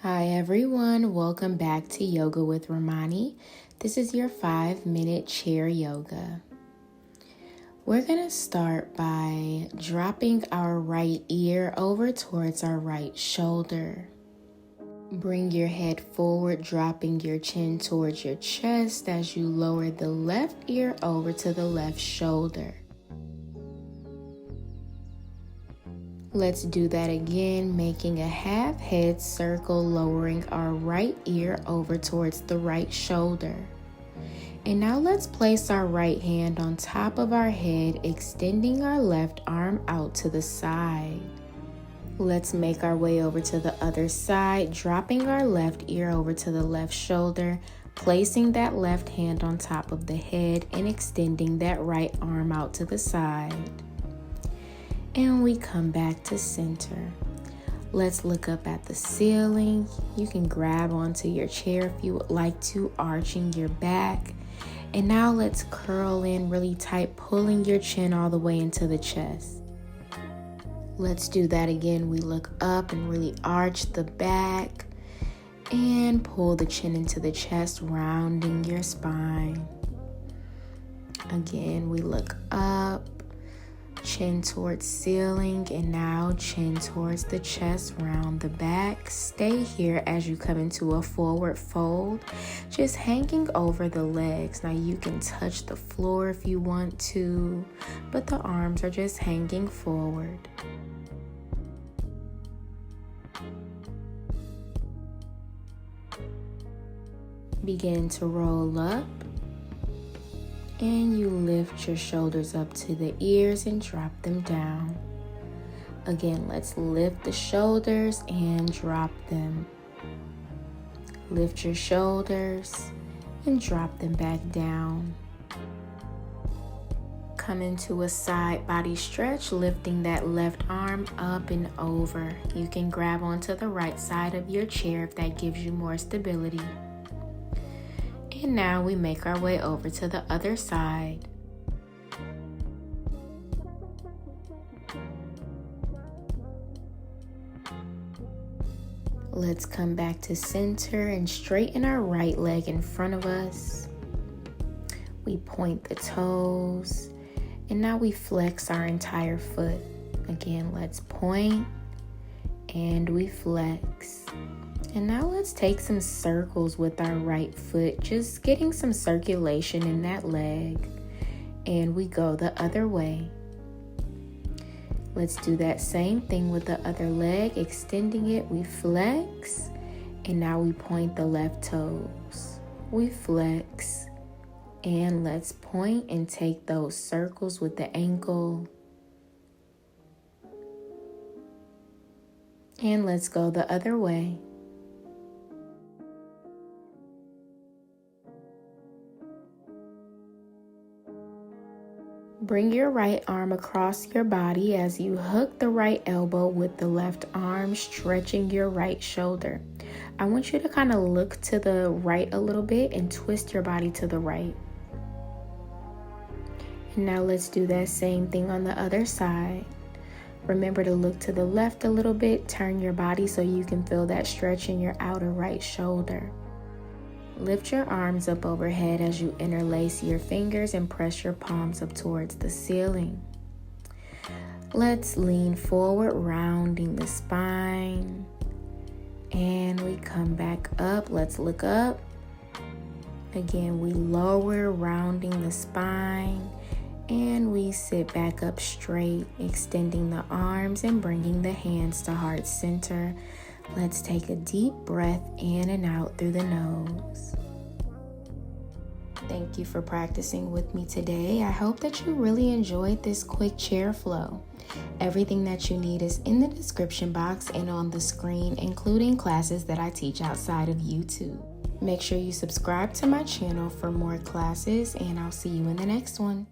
Hi everyone, welcome back to Yoga with Ramoni. This is your 5-minute chair yoga. We're going to start by dropping our right ear over towards our right shoulder. Bring your head forward, dropping your chin towards your chest as you lower the left ear over to the left shoulder. Let's do that again, making a half head circle, lowering our right ear over towards the right shoulder. And now let's place our right hand on top of our head, extending our left arm out to the side. Let's make our way over to the other side, dropping our left ear over to the left shoulder, placing that left hand on top of the head and extending that right arm out to the side. And we come back to center. Let's look up at the ceiling. You can grab onto your chair if you would like to, arching your back. And now let's curl in really tight, pulling your chin all the way into the chest. Let's do that again. We look up and really arch the back and pull the chin into the chest, rounding your spine. Again, we look up. Chin towards ceiling, and now chin towards the chest, round the back. Stay here as you come into a forward fold, just hanging over the legs. Now you can touch the floor if you want to, but the arms are just hanging forward. Begin to roll up. And you lift your shoulders up to the ears and drop them down. Again, let's lift the shoulders and drop them. Lift your shoulders and drop them back down. Come into a side body stretch, lifting that left arm up and over. You can grab onto the right side of your chair if that gives you more stability. And now we make our way over to the other side. Let's come back to center and straighten our right leg in front of us. We point the toes, and now we flex our entire foot. Again, let's point, and we flex. And now let's take some circles with our right foot, just getting some circulation in that leg. And we go the other way. Let's do that same thing with the other leg, extending it, we flex. And now we point the left toes. We flex. And let's point and take those circles with the ankle. And let's go the other way. Bring your right arm across your body as you hook the right elbow with the left arm, stretching your right shoulder. I want you to kind of look to the right a little bit and twist your body to the right. And now let's do that same thing on the other side. Remember to look to the left a little bit, turn your body so you can feel that stretch in your outer right shoulder. Lift your arms up overhead as you interlace your fingers and press your palms up towards the ceiling. Let's lean forward, rounding the spine. And we come back up. Let's look up. Again, we lower, rounding the spine. And we sit back up straight, extending the arms and bringing the hands to heart center. Let's take a deep breath in and out through the nose. Thank you for practicing with me today. I hope that you really enjoyed this quick chair flow. Everything that you need is in the description box and on the screen, including classes that I teach outside of YouTube. Make sure you subscribe to my channel for more classes, and I'll see you in the next one.